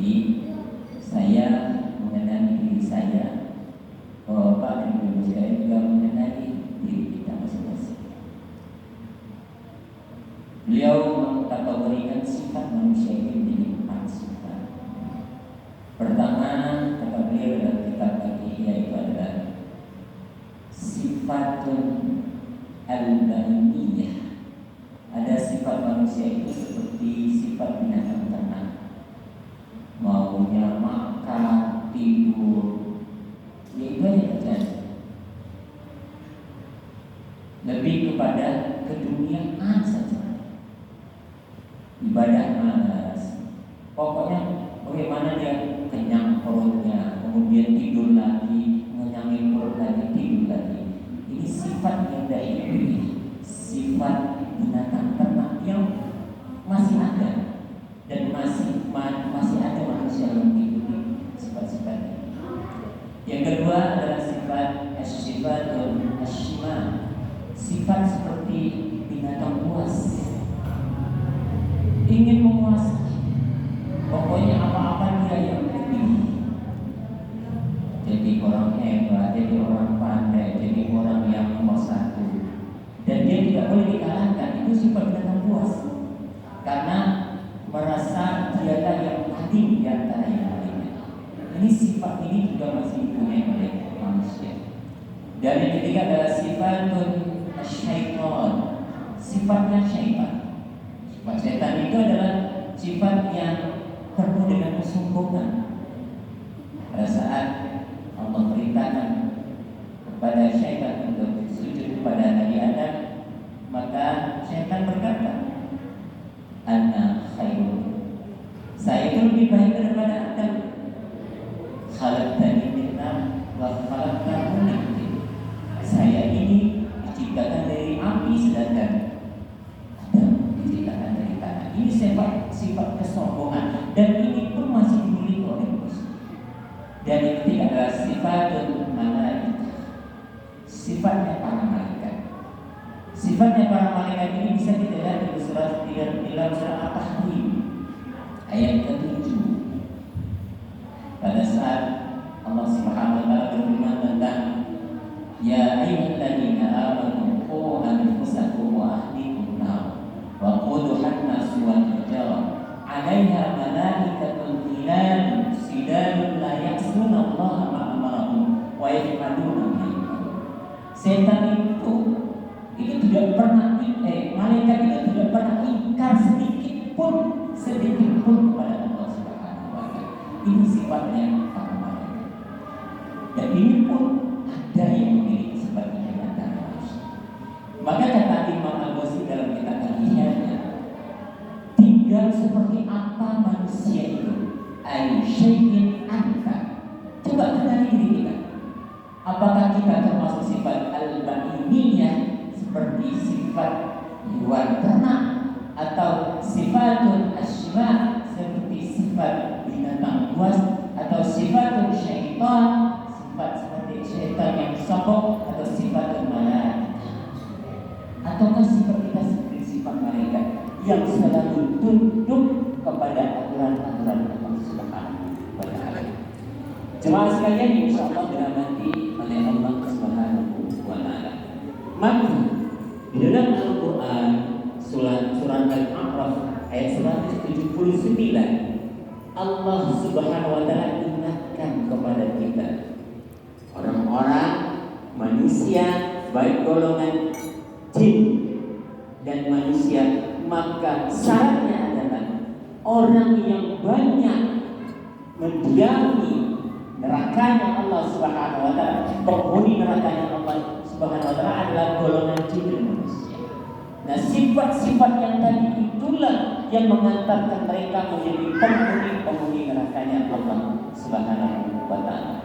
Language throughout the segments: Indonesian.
Jadi saya mengenali diri saya, Bapak dan Ibu sekalian juga mengenali diri kita masing-masing. Beliau mengkategorikan sifat manusia ini menjadi 4 sifat. Pertama, kata beliau dalam kitab Al-Ihya itu adalah sifatun al-bainiyah. Ada sifat manusia itu seperti sifat binatang ternak, maunya makan, tidur, ya itu yang terjadi. Lebih kepada keduniaan saja, ibadah malas, pokoknya bagaimana dia kenyang perutnya, kemudian tidur lagi, ngenyangin perut lagi, tidur lagi. Ini sifat yang dari sifat binatang ternak yang masih ada dan masih ada manusia yang mengikuti sifat-sifat ini. Yang kedua adalah sifat as-sifatul asyima, sifat seperti binatang buas, ingin menguasai, pokoknya apa-apa dia yang lebih. Jadi orang hebat, jadi orang pandai, jadi orang yang nomor 1. Dan dia tidak boleh dikalahkan. Itu sifat binatang buas, karena merasa dialah yang paling di antara yang lainnya. Ini sifat ini juga masih dipunyai oleh manusia. Dan yang ketiga adalah sifatun syaitan, sifatnya syaitan. Sifat syaitan itu adalah sifat yang penuh dengan kesombongan. Pada saat Allah perintahkan kepada syaitan untuk sujud kepada Nabi Adam, maka syaitan berkata, Ana khairun, saya itu lebih baik daripada Adam. Khalaqtani min nar wa khalaqtahu min tin. Saya ini diciptakan dari api, sedangkan Adam diciptakan dari tanah. Ini sifat kesombongan, dan ini pun masih dimiliki oleh manusia. Dan yang ketiga adalah sifatun malaikah, sifatnya para malaikat. Sifatnya para malaikat ini bisa kita lihat di dalam surah At-Tahrim ayat ke-7. Pada saat Allah Subhanahu wa taala berfirman tentang ya ayyuhalladzina amanu qu anfusakum wa ahlikum nar wa quduhan nas wal hijarah 'alaiha malaikatun ghiladun sidadun la ya'suna Allah ma amarahum wa yaf'aluna ma yu'marun. Setan itu tidak pernah malaikat itu tidak pernah ingkar sedikit pun kepada Allah Subhanahu wa taala. Ini sifatnya para malaikat. Dan ini pun ada yang memiliki sifat ini antara manusia. Maka kata Imam Al-Ghazali dalam kitab Al-Ihya, tinggal seperti apa manusia itu, ayu syai'in anta. Coba kenali diri kita. Apakah kita termasuk sifat al-bainiyah seperti sifat hewan ternak, atau sifatun asyma seperti sifat binatang buas, atau sifatun syaitan, sifat seperti syaitan yang sombong, atau sifatun malaikah, ataukah sifat kita seperti sifat malaikat yang selalu tunduk kepada aturan-aturan Allah Subhanahu wa taala. Jemaah sekalian, insyaallah dirahmati oleh Allah Subhanahu wa taala. Maka di dalam Al-Quran surat Al-A'raf ayat 179, Allah Subhanahu wa taala ingatkan kepada kita, orang-orang manusia baik golongan jin dan manusia, maka syaratnya adalah orang yang banyak mendiami nerakanya Allah Subhanahu wa taala, penghuni nerakanya Allah Subhanahu wa taala adalah golongan jin dan manusia. Nah, sifat-sifat yang tadi itulah yang mengantarkan mereka menjadi penghuni nerakanya Allah Subhanahu wa taala.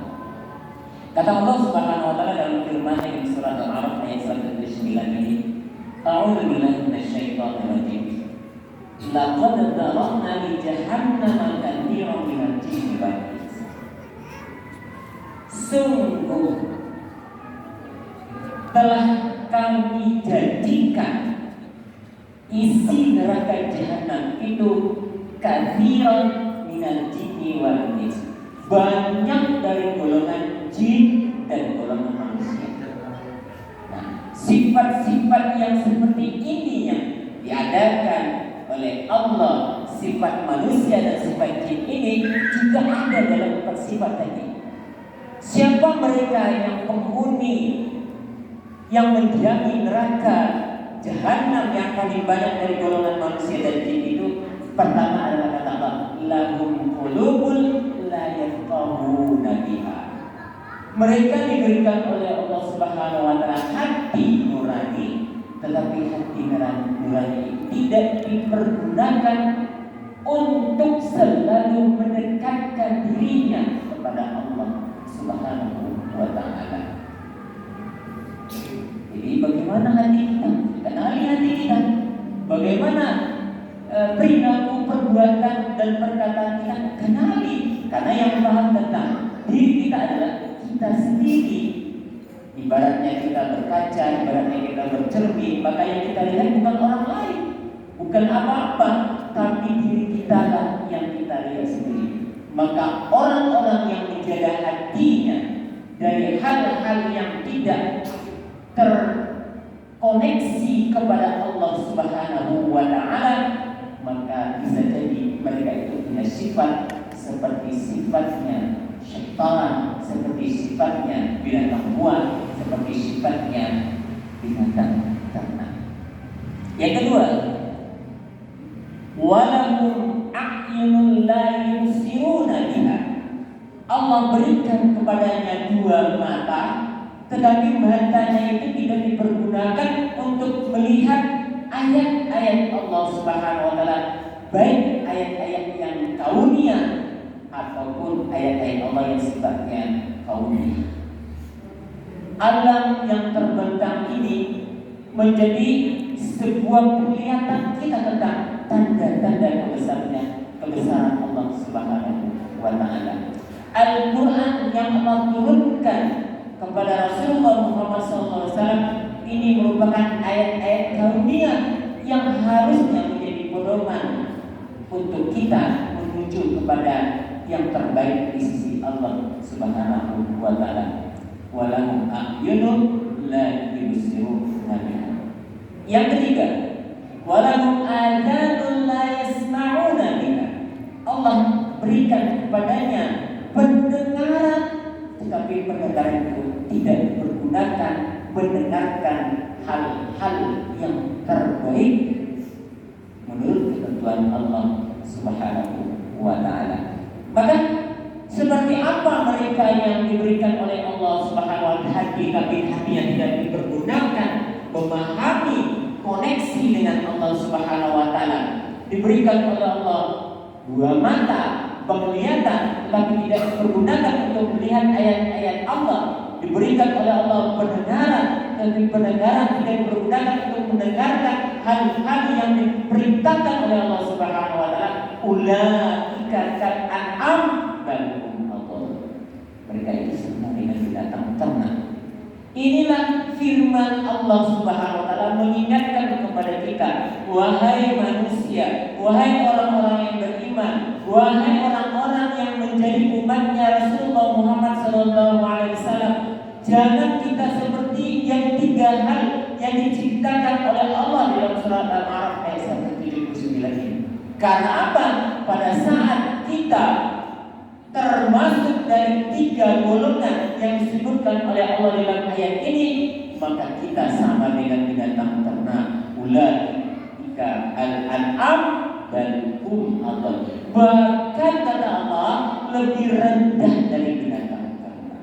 Kata Allah Subhanahu wa taala dalam firman-Nya di surat Al-A'raf ayat 109 ini, A'udzu billahi minasyaitonir rajim. Laqad dzara'na li jahannama katsiran minal jinni wal ins. Sungguh telah kami jadikan isi neraka jahanam itu katsiran minal jinni wal ins. Banyak dari golongan jin dan golongan manusia. Nah, sifat-sifat yang seperti ini yang diadakan oleh Allah, sifat manusia dan sifat jin ini juga ada dalam 4 sifat tadi. Siapa mereka yang penghuni yang mendiami neraka Jahannam yang paling banyak dari golongan manusia dan jin itu? Pertama adalah kata Allah, lahum qulubun la yafqahuna biha. Mereka diberikan oleh Allah Subhanahu wa taala hati nurani, tetapi hati nurani tidak dipergunakan untuk selalu mendekatkan dirinya kepada Allah Subhanahu wa taala. Jadi bagaimana hati kita? Kenali hati kita. Bagaimana perilaku, perbuatan dan perkataan kita? Kenali. Karena yang paham tentang diri kita adalah kita sendiri. Ibaratnya kita berkaca, ibaratnya kita bercermin, maka yang kita lihat bukan orang lain, bukan apa-apa, tapi diri kita lah yang kita lihat sendiri. Maka orang-orang yang menjaga hatinya dari hal-hal yang tidak terkoneksi kepada Allah Subhanahu wa taala, maka bisa jadi mereka itu punya sifat seperti sifatnya syaitan, seperti sifatnya binatang buas, seperti sifatnya binatang ternak. Yang kedua, walahum a'yunun la yubsiruna biha. Allah berikan kepadanya 2 mata, tetapi matanya itu tidak dipergunakan untuk melihat ayat-ayat Allah Subhanahu wa taala, baik ayat-ayat yang kauniyah ataupun ayat-ayat Allah yang sifatnya kauniyah. Alam yang terbentang ini menjadi sebuah penglihatan kita tentang tanda-tanda kebesaran Allah Subhanahu wa taala. Al-Quran yang Allah turunkan kepada Rasulullah Muhammad SAW ini merupakan ayat-ayat kauniyah yang harusnya menjadi pedoman untuk kita menuju kepada yang terbaik di sisi Allah Subhanahu wa taala. Walahum a'yunun la yubsiruna biha. Yang ketiga, walahum adhanun la yasma'una biha. Allah berikan kepadanya pendengaran, tetapi pendengaran itu tidak dipergunakan mendengarkan hal-hal yang terbaik menurut ketentuan Allah Subhanahu wa taala. Maka seperti apa mereka yang diberikan oleh Allah Subhanahu wa taala hati, tapi hatinya tidak dipergunakan memahami koneksi dengan Allah Subhanahu wa taala. Diberikan oleh Allah 2 mata penglihatan, tetapi tidak dipergunakan untuk melihat ayat-ayat Allah. Diberikan oleh Allah pendengaran, tapi pendengaran tidak dipergunakan untuk mendengarkan hal-hal yang diperintahkan oleh Allah Subhanahu wa taala. Ulaika kal'an'am bal hum adall. Mereka itu sama dengan binatang ternak. Inilah firman Allah Subhanahu wa taala mengingatkan kepada kita, wahai manusia, wahai orang-orang yang beriman, wahai orang-orang yang menjadi umatnya Rasulullah Muhammad SAW, jangan kita seperti yang 3 hal yang diceritakan oleh Allah dalam surat Al-A'raf ayat 179 ini. Karena apa? Pada saat kita termasuk dari 3 golongan yang disebutkan oleh Allah dalam ayat ini, maka kita sama dengan binatang ternak. Ulaika al-an'am bal hum adall. Bahkan kata Allah lebih rendah dari binatang ternak.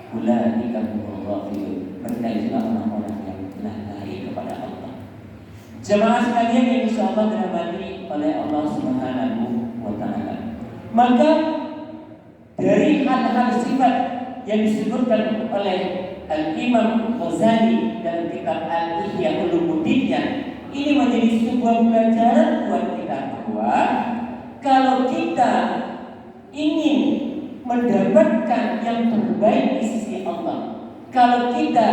Ulaika humul ghafilun. Mereka itulah orang-orang yang lalai kepada Allah. Jemaah sekalian yang insyaallah dirahmati oleh Allah Subhanahu wa taala. Maka dari hal-hal sifat yang disebutkan oleh Al-Imam Ghazali dalam kitab Al-Ihya Ulumuddin, ini menjadi sebuah pelajaran buat kita bahwa kalau kita ingin mendapatkan yang terbaik di sisi Allah, kalau kita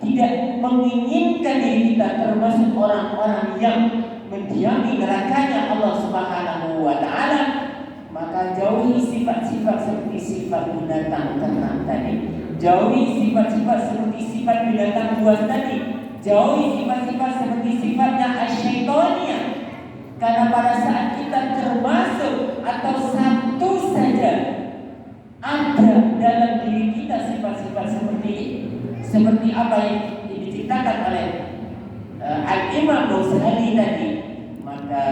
tidak menginginkan diri kita termasuk orang-orang yang mendiami nerakanya Allah Subhanahu wa taala, maka jauhi jauhi sifat-sifat seperti sifat binatang ternak tadi, jauhi sifat-sifat seperti sifat binatang buas tadi, jauhi sifat-sifat seperti sifatnya asyaitoniyah. Karena pada saat kita termasuk atau satu saja ada dalam diri kita sifat-sifat seperti apa yang diceritakan oleh Al-Imam Ghazali tadi, maka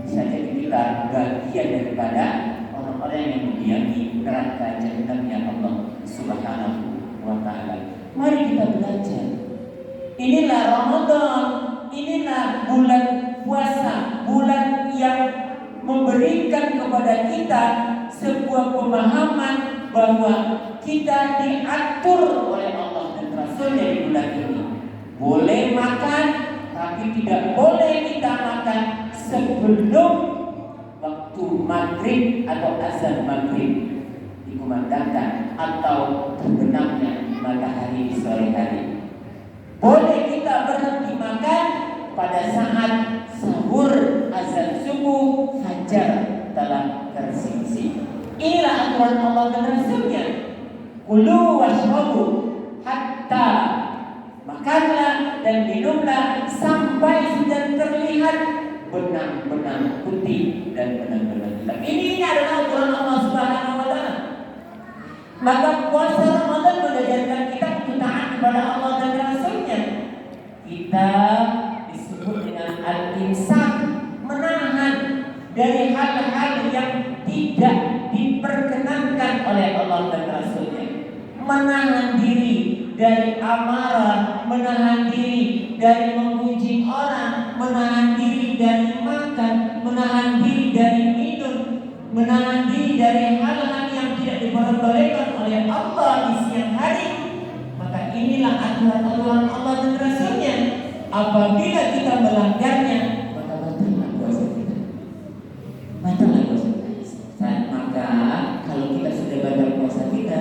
bisa jadi kita bagian daripada orang-orang yang mendiami neraka jahannamnya Allah Subhanahu wa Ta'ala. Mari kita belajar. Inilah Ramadan, inilah bulan puasa, bulan yang memberikan kepada kita sebuah pemahaman bahwa kita diatur oleh Allah dan Rasulnya di bulan ini. Boleh makan, tapi tidak boleh kita makan sebelum waktu maghrib atau azan maghrib dikumandangkan atau terbenamnya matahari di sore hari. Boleh kita berhenti makan pada saat sahur, azan subuh, fajar telah tersingsing. Inilah aturan Allah dan Rasulnya. Kulu washrabu hatta, makanlah dan minumlah sampai sudah terlihat benang-benang putih dan benang-benang hitam. Ini adalah aturan Allah Subhanahu wa Ta'ala. Maka puasa Ramadan mengajarkan kita untuk taat kepada Allah dan Rasulnya. Kita disebut dengan al-imsak, menahan dari hal-hal yang tidak diperkenankan oleh Allah dan Rasulnya. Menahan diri dari amarah, menahan diri dari memuji orang, menahan diri dari makan, menahan diri dari minum, menahan diri dari hal-hal yang tidak diperbolehkan oleh Allah di siang hari. Maka inilah aturan-aturan Allah dan Rasulnya. Apabila kita melanggarnya, maka batallah puasa kita. Batallah puasa kita. Maka kalau kita sudah batal puasa kita,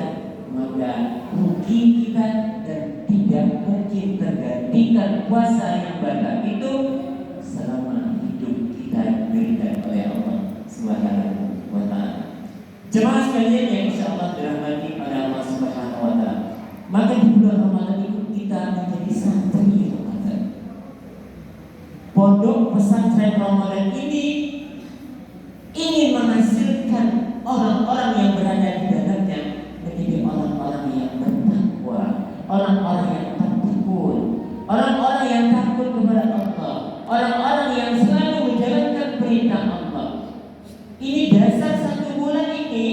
maka rugi kita dan tidak mungkin tergantikan puasa yang batal itu selama hidup kita diberikan oleh Allah Subhanahu wa Ta'ala. Jemaah sekalian yang insyaallah dirahmati oleh Allah Subhanahu wa Ta'ala, maka di bulan Ramadan itu kita menjadi santri Ramadan. Pondok pesantren Ramadan ini ingin menghasilkan orang-orang yang berada di dalamnya menjadi orang-orang yang bertakwa, orang-orang yang takut, orang-orang yang takut kepada Allah, orang-orang yang selalu menjalankan perintah Allah. Ini dasar satu bulan ini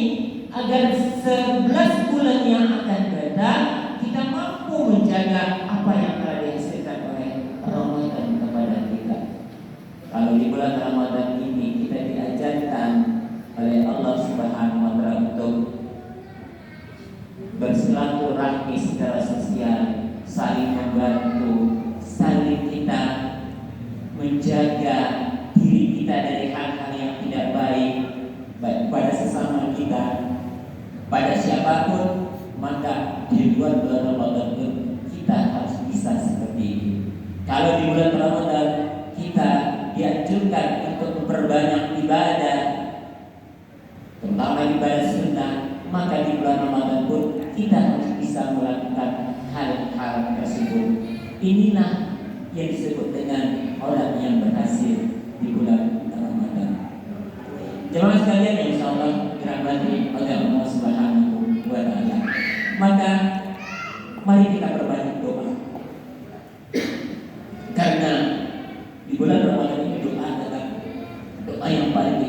agar 11 bulan yang akan datang kita mampu menjaga apa yang telah dihasilkan oleh Ramadan kepada kita. Kalau di bulan Ramadan ini kita diajarkan oleh Allah Subhanahu wa Ta'ala untuk bersilaturahmi secara sosial, saling membantu, saling kita menjaga diri kita dari hal-hal yang tidak baik pada sesama kita, pada siapapun. Maka di luar bulan Ramadan pun kita harus bisa seperti ini. Kalau di bulan Ramadan kita dianjurkan untuk memperbanyak ibadah, terutama ibadah sunnah, maka di bulan Ramadan pun kita harus bisa melakukan hal-hal tersebut. Inilah yang disebut dengan orang yang berhasil di bulan Ramadan. Jemaah sekalian yang insyaallah dirahmati oleh Allah Subhanahu wa Ta'ala, maka mari kita perbanyak doa. Karena di bulan Ramadan ini doa adalah doa yang paling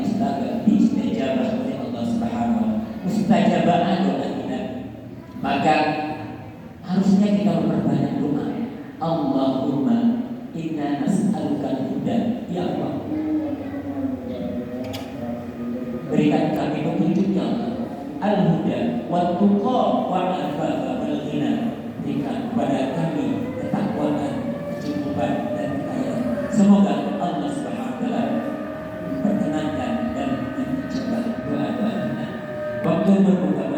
distajabah oleh Allah Subhanahu wa Ta'ala. Mustajabah doa kita. Maka harusnya kita memperbanyak doa. Allahumma inna nas'aluka huda, ya Allah, berikan kami petunjuk ya Allah, al-huda wa tuqa wa al-afafa wal ghina, berikan kepada kami ketakwaan, kecukupan dan kekayaan. Semoga Allah Subhanahu wa Ta'ala memperkenankan dan menjawab doa-doa kita. Waktu berbuka